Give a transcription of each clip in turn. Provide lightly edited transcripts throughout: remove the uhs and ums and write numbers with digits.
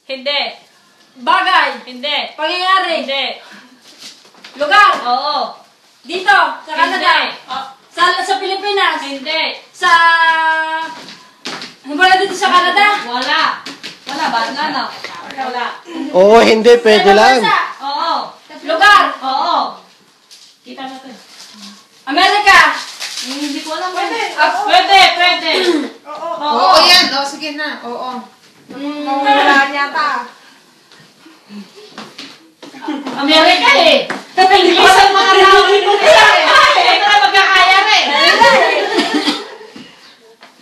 Hindi. Bagay. Hindi. Pangyayari. Hindi. Lugar. Oo. Dito, sa Canada. Sa Pilipinas. Hindi. Sa... Wala dito sa Canada. Wala. Wala ba? Ano? Wala. Oo, hindi. Pwede lang. Oo. Lugar. Oo. Kita natin. Amerika. Hindi ko alam. Pwede. Pwede. Oo, yan. O, sige na. Oo. Wala yata. Amerika eh. Isang mga tao ito ito na magkakaya rin.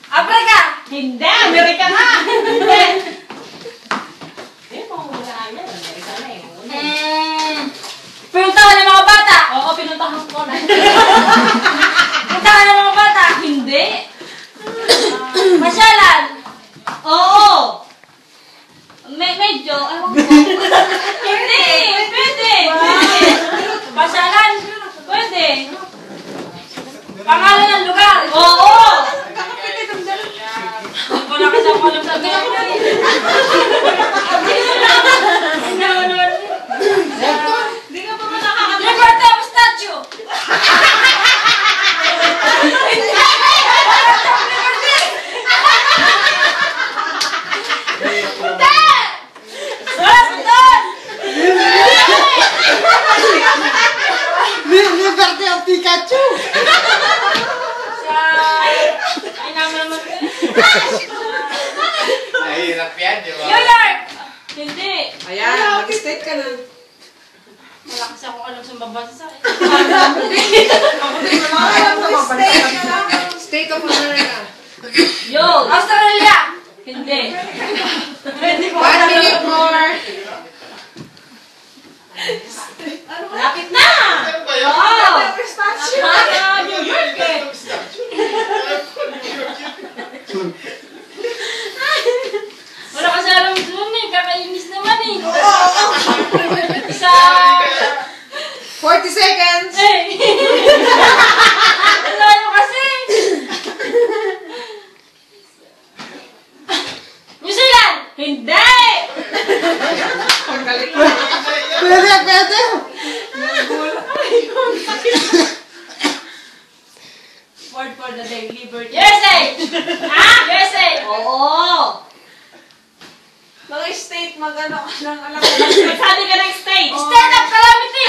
Afrika. Hindi. Amerika na. Hindi. Hindi mo wala yan. Amerika na eh. Pinuntahan ng mga bata. Oo, pinuntahan ko na. Pinuntahan ng mga bata. Hindi. Masyalan. Oo. Medyo, ewan ko. Hindi. Pwede. Masyalan. Pwede. Pangalan ng lugar. Oo. Wala kasi ako alam sa Hindi ka pa ba nakakatawa? Liberty of statue. Liberty of Pikachu! Ay naman naman. Nahirap yan, di ba? New York. Hindi. Ayan, mag-state ka na. Wala kasi akong alam sa babasa sa akin. State of America. Yo. Australia. Hindi. Hindi ko 1 alam. minute more. Lapit na. Ano ba yun? Oo. Statue. New York eh. Wala kasi alam doon eh. Kakainis naman eh. Sa... 40 seconds. Eh. Ang layo kasi. New Zealand. Hindi. Pwede! Word for the day. Liberty. USA. USA. Oo. Mga state, mag-ano ka ng alam. Magsabi ka ng state. State of calamity.